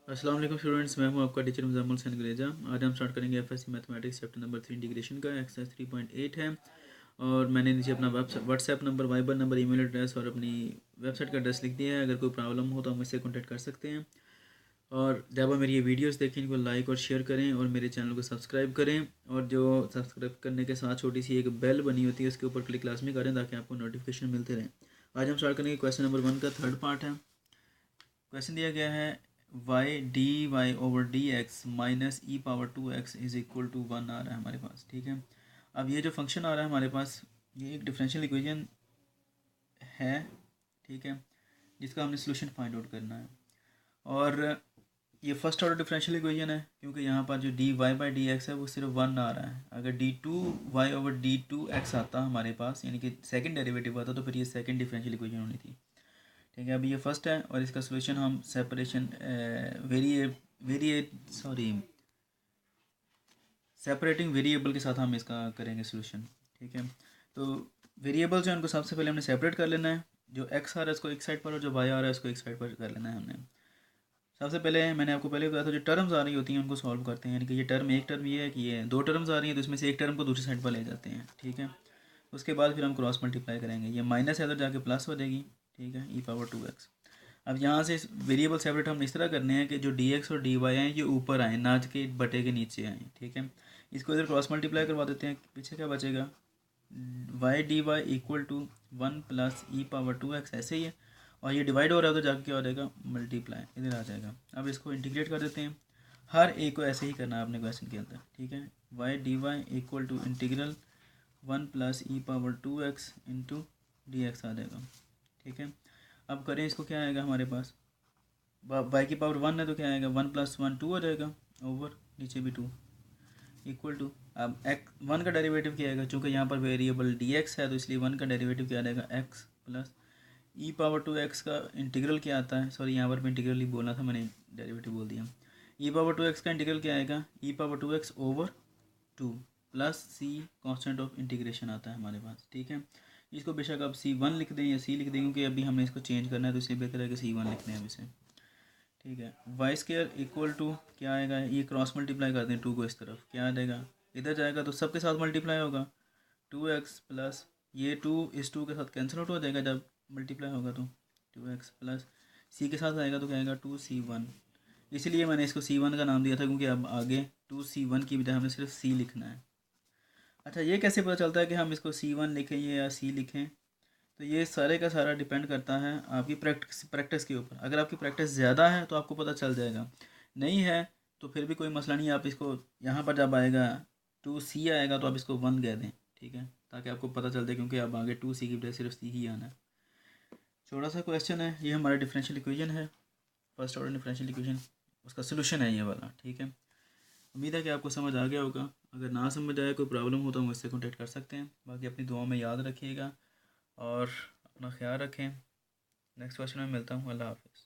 अस्सलाम वालेकुम स्टूडेंट्स, मैं हूं आपका टीचर मुज़म्मिल हसन गुलेजा। आज हम स्टार्ट करेंगे FSc mathematics chapter number 3 integration का। एक्सरसाइज 3.8 है और मैंने नीचे अपना WhatsApp number, Viber number, email address और अपनी वेबसाइट का एड्रेस लिख दिया है। अगर कोई प्रॉब्लम हो तो आप मुझसे कॉन्टैक्ट कर सकते हैं। और जब आप मेरी ये वीडियोस देखें इनको लाइक और शेयर करें और मेरे चैनल को सब्सक्राइब करें। और जो सब्सक्राइब करने के साथ छोटी सी एक बेल बनी होती है उसके ऊपर क्लिक लाजमी करें ताकि आपको नोटिफिकेशन मिलते रहें। आज हम स्टार्ट करेंगे क्वेश्चन नंबर 1 का थर्ड पार्ट है। क्वेश्चन दिया गया है Y D Y over D X minus E power 2x is equal to 1 आ रहा है हमारे पास। ठीक है, अब ये जो फंक्शन आ रहा है हमारे पास ये एक डिफरेंशियल इक्वेशन है। ठीक है, जिसका हमने सोल्यूशन फाइंड आउट करना है। और ये फर्स्ट ऑर्डर डिफरेंशियल इक्वेशन है क्योंकि यहाँ पर जो D Y by D X है वो सिर्फ 1 आ रहा है। अगर D two Y over D two X आता हमारे पास, यानी कि सेकंड डेरिवेटिव आता, तो फिर ये सेकंड डिफरेंशियल इक्वेशन होनी थी। ठीक है, अभी ये फर्स्ट है और इसका सोल्यूशन हम सेपरेशन सेपरेटिंग वेरिएबल के साथ हम इसका करेंगे सोल्यूशन। ठीक है, तो वेरिएबल्स हैं उनको सबसे पहले हमने सेपरेट कर लेना है। जो एक्स आ रहा है उसको एक साइड पर और जो वाई आ रहा है उसको एक साइड पर कर लेना है हमने। सबसे पहले मैंने आपको पहले बताया था जो टर्म्स आ रही होती हैं उनको सॉल्व करते हैं। यानी कि एक टर्म ये है कि ये दो टर्म्स आ रही हैं तो इसमें से एक टर्म को दूसरी साइड पर ले जाते हैं। ठीक है, उसके बाद फिर हम क्रॉस मल्टीप्लाई करेंगे। ये माइनस है तो जाके प्लस हो जाएगी। ठीक है, ई पावर 2x। अब यहाँ से वेरिएबल सेपरेट हम इस तरह करने हैं कि जो डी एक्स और डी वाई हैं ये ऊपर आए, ना के बटे के नीचे आए। ठीक है, इसको इधर क्रॉस मल्टीप्लाई करवा देते हैं। पीछे क्या बचेगा, Y D Y equal to 1 plus E power 2x, ऐसे ही है। और ये डिवाइड हो रहा है तो जाके क्या हो जाएगा, मल्टीप्लाई इधर आ जाएगा। अब इसको इंटीग्रेट कर देते हैं। हर एक को ऐसे ही करना है आपने क्वेश्चन के अंदर। ठीक है, Y D Y equal to integral 1 plus E power 2x into d x आ जाएगा। ठीक है, अब करें इसको, क्या आएगा हमारे पास, वाई की पावर 1 है तो क्या आएगा, 1 प्लस 1 2 हो जाएगा, ओवर नीचे भी 2 इक्वल टू। अब एक्स 1 का डेरिवेटिव क्या आएगा, चूँकि यहाँ पर वेरिएबल डी एक्स है तो इसलिए 1 का डेरिवेटिव क्या आएगा, एक्स प्लस ई पावर 2x का इंटीग्रल क्या आता है, सॉरी यहाँ पर भी इंटीग्रल ही बोलना था मैंने, डेरिवेटिव बोल दिया। ई पावर 2x का इंटीग्रल क्या आएगा, e power 2x over 2 plus c constant of integration आता है हमारे पास। ठीक है, इसको बेशक आप C1 लिख दें या C लिख दें क्योंकि अभी हमने इसको चेंज करना है तो इसलिए बेहतर है कि C1 लिख दें अब इसे। ठीक है, वाई स्केयर इक्वल टू क्या आएगा, ये क्रॉस मल्टीप्लाई कर दें 2 को इस तरफ, क्या आ जाएगा, इधर जाएगा तो सबके साथ मल्टीप्लाई होगा, 2x प्लस ये 2 इस 2 के साथ कैंसिल आउट हो जाएगा जब मल्टीप्लाई होगा तो 2x प्लस सी के साथ आएगा तो क्या आएगा 2C1। इसलिए मैंने इसको C1 का नाम दिया था क्योंकि अब आगे 2C1 की बजाय हमें सिर्फ C लिखना है। अच्छा, ये कैसे पता चलता है कि हम इसको C1 लिखें या C लिखें, तो ये सारे का सारा डिपेंड करता है आपकी प्रैक्टिस के ऊपर। अगर आपकी प्रैक्टिस ज़्यादा है तो आपको पता चल जाएगा, नहीं है तो फिर भी कोई मसला नहीं। आप इसको यहाँ पर जब आएगा 2C आएगा तो आप इसको 1 कह दें। ठीक है, ताकि आपको पता चल जाए क्योंकि अब आगे 2C की बजाय सिर्फ C ही आना है। छोटा सा क्वेश्चन है, ये हमारा डिफरेंशियल इक्वेशन है, फर्स्ट ऑर्डर डिफरेंशियल इक्वेशन, उसका सोल्यूशन है ये वाला। ठीक है, उम्मीद है कि आपको समझ आ गया होगा। अगर ना समझ आए, कोई प्रॉब्लम हो तो मुझसे कॉन्टेक्ट कर सकते हैं। बाकी अपनी दुआओं में याद रखिएगा और अपना ख्याल रखें। नेक्स्ट क्वेश्चन में मिलता हूँ। अल्लाह हाफ़िज़।